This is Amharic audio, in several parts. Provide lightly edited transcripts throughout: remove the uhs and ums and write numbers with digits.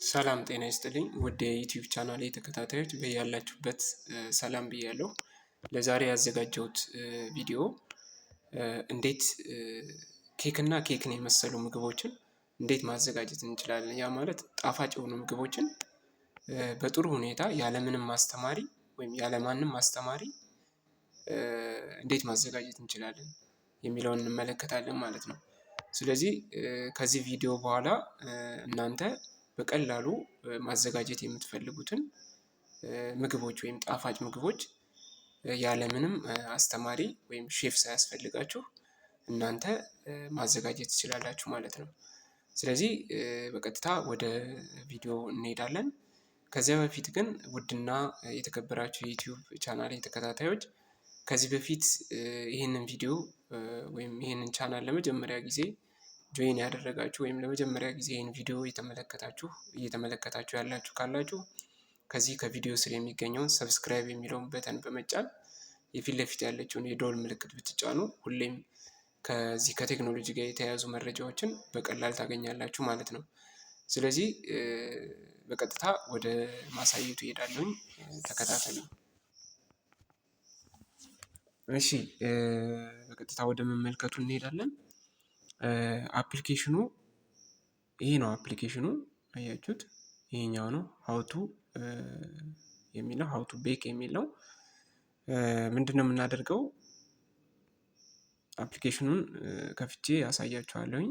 ሰላም ጤና ይስጥልኝ ውድ የዩቲዩብ ቻናሌ ተከታታዮች በያላችሁበት ሰላም ብያለሁ። ለዛሬ ያዘጋጀሁት ቪዲዮ እንዴት ኬክና ኬክን የመሰሉ ምግቦችን እንዴት ማዘጋጀት እንችላለን። ያ ማለት ጣፋጭ የሆኑ ምግቦችን በጥሩ ሁኔታ ያለምንም ማስተማሪ ወይም ያለማንም ማስተማሪ እንዴት ማዘጋጀት እንችላለን የሚለውን እንመለከታለን ማለት ነው። ስለዚህ ከዚህ ቪዲዮ በኋላ እናንተ በቀላሉ ማዘጋጀት የምትፈልጉትን ምግቦች ወይም ጣፋጭ ምግቦች ያለምንም አስተማሪ ወይም ሼፍ ሳያስፈልጋችሁ እናንተ ማዘጋጀት ትችላላችሁ ማለት ነው። ስለዚህ በቀጥታ ወደ ቪዲዮ እንሄዳለን። ከዚያ በፊት ግን ውድና የተከበራችሁ የዩቲዩብ ቻናሌ ተከታታዮች ከዚህ በፊት ይህንን ቪዲዮ ወይም ይህንን ቻናል ለመጀመሪያ ጊዜ ጆይን ያደረጋችሁ ወይም ለመጀመሪያ ጊዜ ይህን ቪዲዮ እየተመለከታችሁ ያላችሁ ካላችሁ ከዚህ ከቪዲዮ ስር የሚገኘውን ሰብስክራይብ የሚለውን በተን በመጫን የፊት ለፊት ያለችውን የደወል ምልክት ብትጫኑ ሁሌም ከዚህ ከቴክኖሎጂ ጋር የተያያዙ መረጃዎችን በቀላል ታገኛላችሁ ማለት ነው። ስለዚህ በቀጥታ ወደ ማሳየቱ እሄዳለሁኝ፣ ተከታተሉ። እሺ በቀጥታ ወደ መመልከቱ እንሄዳለን። አፕሊኬሽኑ ይሄ ነው። አፕሊኬሽኑ አያችሁት? ይሄኛው ነው ሀውቱ የሚለው ሀውቱ ቤክ የሚለው ምንድነው የምናደርገው? አፕሊኬሽኑን ከፍቼ ያሳያችኋለሁኝ።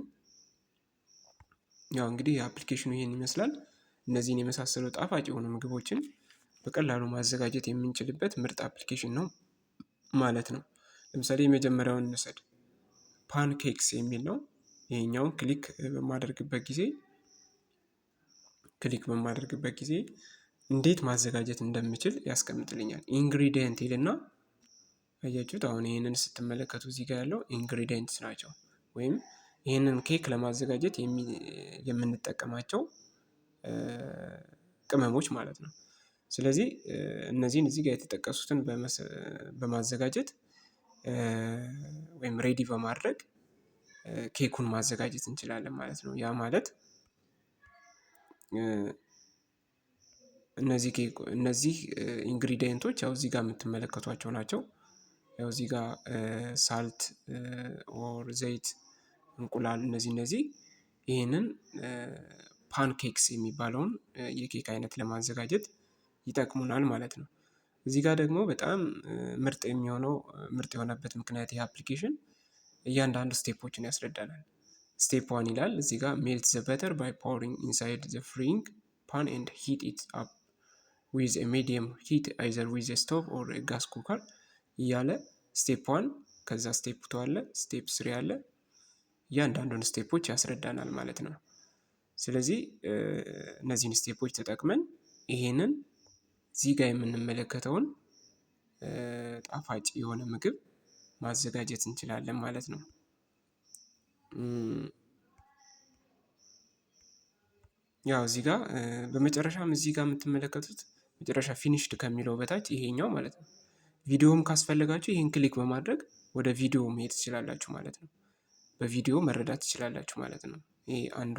ያው እንግዲህ አፕሊኬሽኑ ይሄን ይመስላል። እነዚህን የመሳሰሉ ጣፋጭ የሆኑ ምግቦችን በቀላሉ ማዘጋጀት የምንችልበት ምርጥ አፕሊኬሽን ነው ማለት ነው። ለምሳሌ የመጀመሪያውን እንውሰድ። ፓንኬክስ የሚል ነው። ይሄኛውን ክሊክ በማደርግበት ጊዜ እንዴት ማዘጋጀት እንደምችል ያስቀምጥልኛል። ኢንግሪዲየንት ይልና አያችሁት? አሁን ይሄንን ስትመለከቱ እዚህ ጋር ያለው ኢንግሪዲየንትስ ናቸው፣ ወይም ይሄንን ኬክ ለማዘጋጀት የምንጠቀማቸው ቅመሞች ማለት ነው። ስለዚህ እነዚህን እዚህ ጋር የተጠቀሱትን በማዘጋጀት ወይም ሬዲ በማድረግ ኬኩን ማዘጋጀት እንችላለን ማለት ነው። ያ ማለት እነዚህ ኢንግሪዲየንቶች ያው እዚህ ጋር የምትመለከቷቸው ናቸው። ያው እዚህ ጋር ሳልት ኦር ዘይት፣ እንቁላል፣ እነዚህ ይህንን ፓንኬክስ የሚባለውን የኬክ አይነት ለማዘጋጀት ይጠቅሙናል ማለት ነው። እዚህ ጋር ደግሞ በጣም ምርጥ የሆነበት ምክንያት ይህ አፕሊኬሽን እያንዳንዱ ስቴፖችን ያስረዳናል። ስቴፕ 1 ይላል እዚህ ጋር ሜልት ዘ በተር ባይ ፓውሪንግ ኢንሳይድ ዘ ፍሪንግ ፓን ኤንድ ሂት ኢት አፕ ዊዝ ኤ ሚዲየም ሂት አይዘር ዊዝ ኤ ስቶቭ ኦር ኤ ጋስ ኩከር እያለ ስቴፕ 1 ከዛ ስቴፕ 2 አለ፣ ስቴፕ 3 አለ። እያንዳንዱን ስቴፖች ያስረዳናል ማለት ነው። ስለዚህ እነዚህን ስቴፖች ተጠቅመን ይሄንን እዚህ ጋር የምንመለከተውን ጣፋጭ የሆነ ምግብ ማዘጋጀት እንችላለን ማለት ነው። ያው እዚህ ጋር በመጨረሻም እዚህ ጋር የምትመለከቱት መጨረሻ ፊኒሽድ ከሚለው በታች ይሄኛው ማለት ነው። ቪዲዮም ካስፈለጋችሁ ይህን ክሊክ በማድረግ ወደ ቪዲዮ መሄድ ትችላላችሁ ማለት ነው። በቪዲዮ መረዳት ትችላላችሁ ማለት ነው። ይሄ አንዱ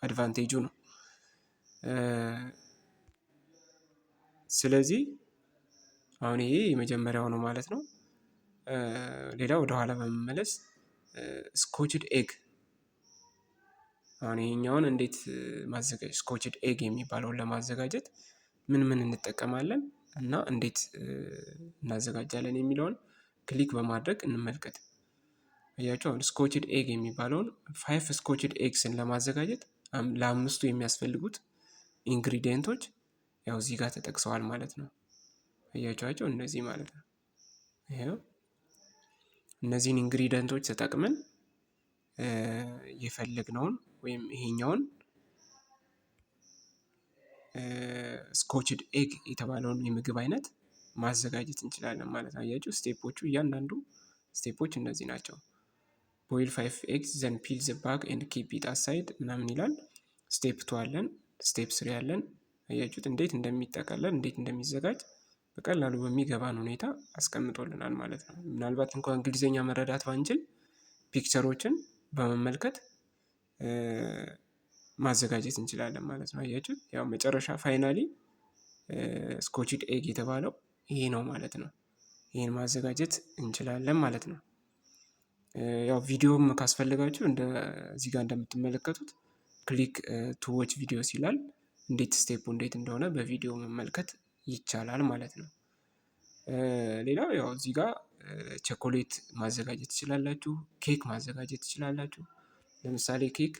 አድቫንቴጁ ነው። ስለዚህ አሁን ይሄ የመጀመሪያው ነው ማለት ነው። ሌላ ወደ ኋላ በመመለስ ስኮችድ ኤግ፣ አሁን ይሄኛውን እንዴት ማዘጋጀት ስኮችድ ኤግ የሚባለውን ለማዘጋጀት ምን እንጠቀማለን እና እንዴት እናዘጋጃለን የሚለውን ክሊክ በማድረግ እንመልከት። አያችሁ? አሁን ስኮችድ ኤግ የሚባለውን 5 ስኮችድ ኤግስን ለማዘጋጀት ለአምስቱ የሚያስፈልጉት ኢንግሪዲየንቶች ያው እዚህ ጋር ተጠቅሰዋል ማለት ነው። አያችኋቸው? እነዚህ ማለት ነው። ይሄው እነዚህን ኢንግሪዲየንቶች ተጠቅመን የፈለግነውን ወይም ይሄኛውን ስኮችድ ኤግ የተባለውን የምግብ አይነት ማዘጋጀት እንችላለን ማለት ነው። አያችሁ? ስቴፖቹ እያንዳንዱ ስቴፖች እነዚህ ናቸው። ቦይል 5 ኤግስ ዘን ፒል ዘ ባግ ኤንድ ኪፕ ኢት አሳይድ ምናምን ይላል። ስቴፕ 2 አለን፣ ስቴፕ 3 አለን። አያችሁት? እንዴት እንደሚጠቀለል እንዴት እንደሚዘጋጅ በቀላሉ በሚገባን ሁኔታ አስቀምጦልናል ማለት ነው። ምናልባት እንኳን እንግሊዝኛ መረዳት ባንችል ፒክቸሮችን በመመልከት ማዘጋጀት እንችላለን ማለት ነው። አያችሁት? ያው መጨረሻ ፋይናሊ ስኮችድ ኤግ የተባለው ይሄ ነው ማለት ነው። ይሄን ማዘጋጀት እንችላለን ማለት ነው። ያው ቪዲዮም ካስፈልጋችሁ እዚህ ጋር እንደምትመለከቱት ክሊክ ቱ ዎች ቪዲዮስ ይላል። እንዴት ስቴፑ እንዴት እንደሆነ በቪዲዮ መመልከት ይቻላል ማለት ነው። ሌላው ያው እዚህ ጋር ቸኮሌት ማዘጋጀት ትችላላችሁ፣ ኬክ ማዘጋጀት ትችላላችሁ። ለምሳሌ ኬክ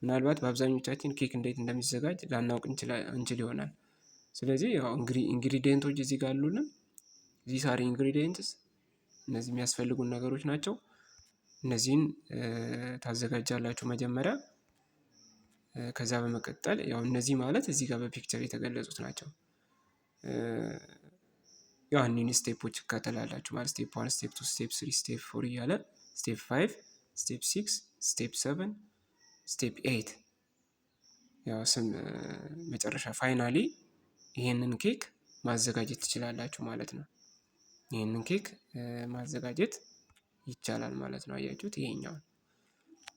ምናልባት በአብዛኞቻችን ኬክ እንዴት እንደሚዘጋጅ ላናውቅ እንችል ይሆናል። ስለዚህ ያው ኢንግሪዲየንቶች እዚህ ጋር አሉልን። ዚስ አር ኢንግሪዲየንትስ፣ እነዚህ የሚያስፈልጉን ነገሮች ናቸው። እነዚህን ታዘጋጃላችሁ መጀመሪያ። ከዛ በመቀጠል ያው እነዚህ ማለት እዚህ ጋር በፒክቸር የተገለጹት ናቸው። ያው እኒህን ስቴፖች ትከተላላችሁ ማለት ስቴፕ 1፣ ስቴፕ 2፣ ስቴፕ 3፣ ስቴፕ 4 እያለ ስቴፕ 5፣ ስቴፕ 6፣ ስቴፕ 7፣ ስቴፕ 8 ያው መጨረሻ ፋይናሊ ይሄንን ኬክ ማዘጋጀት ትችላላችሁ ማለት ነው። ይሄንን ኬክ ማዘጋጀት ይቻላል ማለት ነው። አያችሁት ይሄኛውን።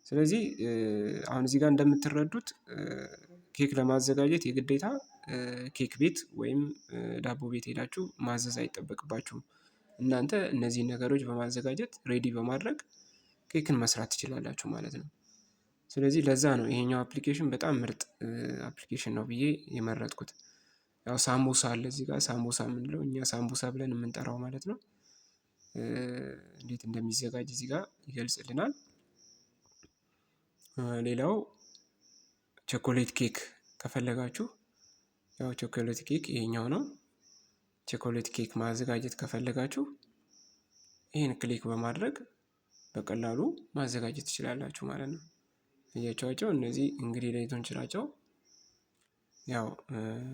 ስለዚህ አሁን እዚህ ጋር እንደምትረዱት ኬክ ለማዘጋጀት የግዴታ ኬክ ቤት ወይም ዳቦ ቤት ሄዳችሁ ማዘዝ አይጠበቅባችሁም። እናንተ እነዚህን ነገሮች በማዘጋጀት ሬዲ በማድረግ ኬክን መስራት ትችላላችሁ ማለት ነው። ስለዚህ ለዛ ነው ይሄኛው አፕሊኬሽን በጣም ምርጥ አፕሊኬሽን ነው ብዬ የመረጥኩት። ያው ሳምቡሳ አለ እዚህ ጋር ሳምቡሳ የምንለው እኛ ሳምቡሳ ብለን የምንጠራው ማለት ነው። እንዴት እንደሚዘጋጅ እዚህ ጋር ይገልጽልናል። ሌላው ቸኮሌት ኬክ ከፈለጋችሁ ያው ቸኮሌት ኬክ ይሄኛው ነው። ቸኮሌት ኬክ ማዘጋጀት ከፈለጋችሁ ይሄን ክሊክ በማድረግ በቀላሉ ማዘጋጀት ትችላላችሁ ማለት ነው። እያቸዋቸው እነዚህ ኢንግሪዲየንቶች ናቸው። ያው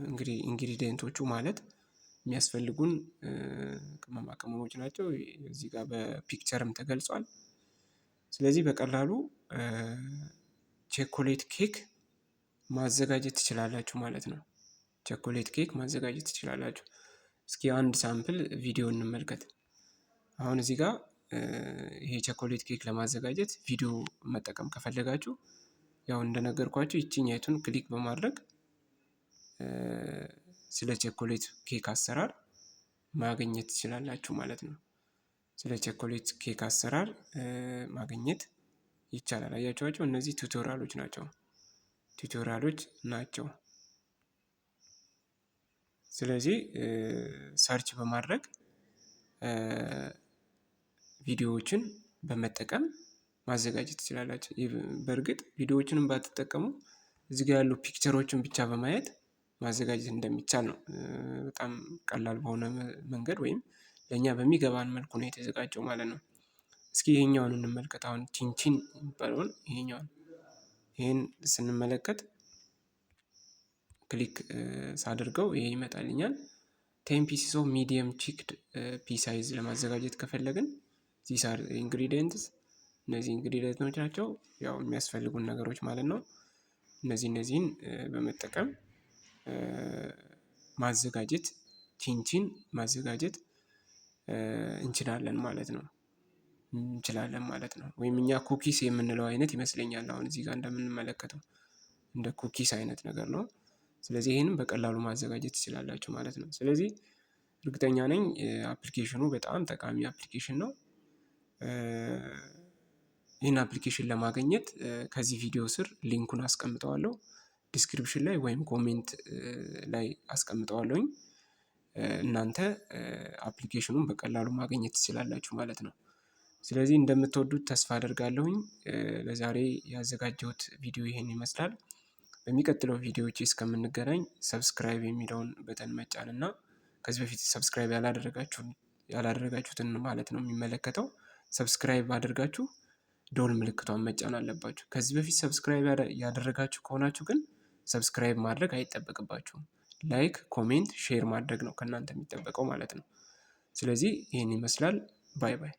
እንግዲህ ኢንግሪዲየንቶቹ ማለት የሚያስፈልጉን ቅመማ ቅመሞች ናቸው። እዚህ ጋር በፒክቸርም ተገልጿል። ስለዚህ በቀላሉ ቸኮሌት ኬክ ማዘጋጀት ትችላላችሁ ማለት ነው። ቸኮሌት ኬክ ማዘጋጀት ትችላላችሁ። እስኪ አንድ ሳምፕል ቪዲዮ እንመልከት። አሁን እዚህ ጋር ይሄ ቸኮሌት ኬክ ለማዘጋጀት ቪዲዮ መጠቀም ከፈለጋችሁ ያው እንደነገርኳችሁ ይችኛይቱን ክሊክ በማድረግ ስለ ቸኮሌት ኬክ አሰራር ማግኘት ትችላላችሁ ማለት ነው። ስለ ቸኮሌት ኬክ አሰራር ማግኘት ይቻላል። አያችኋቸው? እነዚህ ቱቶሪያሎች ናቸው። ስለዚህ ሰርች በማድረግ ቪዲዮዎችን በመጠቀም ማዘጋጀት ትችላላችሁ። በእርግጥ ቪዲዮዎችንም ባትጠቀሙ እዚህ ጋር ያሉ ፒክቸሮችን ብቻ በማየት ማዘጋጀት እንደሚቻል ነው። በጣም ቀላል በሆነ መንገድ ወይም ለእኛ በሚገባን መልኩ ነው የተዘጋጀው ማለት ነው። እስኪ ይሄኛውን እንመልከት። አሁን ቲንቲን የሚባለውን ይሄን ስንመለከት ክሊክ ሳደርገው ይሄ ይመጣልኛል። 10 pieces of medium cheeked pea size ለማዘጋጀት ከፈለግን these are ingredients፣ እነዚህ ኢንግሪዲየንቶች ናቸው ያው የሚያስፈልጉን ነገሮች ማለት ነው። እነዚህን በመጠቀም ማዘጋጀት ማዘጋጀት እንችላለን ማለት ነው። ወይም እኛ ኩኪስ የምንለው አይነት ይመስለኛል። አሁን እዚህ ጋር እንደምንመለከተው እንደ ኩኪስ አይነት ነገር ነው። ስለዚህ ይሄንን በቀላሉ ማዘጋጀት ትችላላችሁ ማለት ነው። ስለዚህ እርግጠኛ ነኝ አፕሊኬሽኑ በጣም ጠቃሚ አፕሊኬሽን ነው። ይህን አፕሊኬሽን ለማግኘት ከዚህ ቪዲዮ ስር ሊንኩን አስቀምጠዋለሁ ዲስክሪፕሽን ላይ ወይም ኮሜንት ላይ አስቀምጠዋለሁኝ። እናንተ አፕሊኬሽኑን በቀላሉ ማግኘት ትችላላችሁ ማለት ነው። ስለዚህ እንደምትወዱት ተስፋ አደርጋለሁኝ። ለዛሬ ያዘጋጀሁት ቪዲዮ ይሄን ይመስላል። በሚቀጥለው ቪዲዮዎች እስከምንገናኝ ሰብስክራይብ የሚለውን በተን መጫን እና ከዚህ በፊት ሰብስክራይብ ያላደረጋችሁትን ማለት ነው የሚመለከተው ሰብስክራይብ አድርጋችሁ ደወል ምልክቷን መጫን አለባችሁ። ከዚህ በፊት ሰብስክራይብ ያደረጋችሁ ከሆናችሁ ግን ሰብስክራይብ ማድረግ አይጠበቅባችሁም። ላይክ፣ ኮሜንት፣ ሼር ማድረግ ነው ከእናንተ የሚጠበቀው ማለት ነው። ስለዚህ ይህን ይመስላል። ባይ ባይ።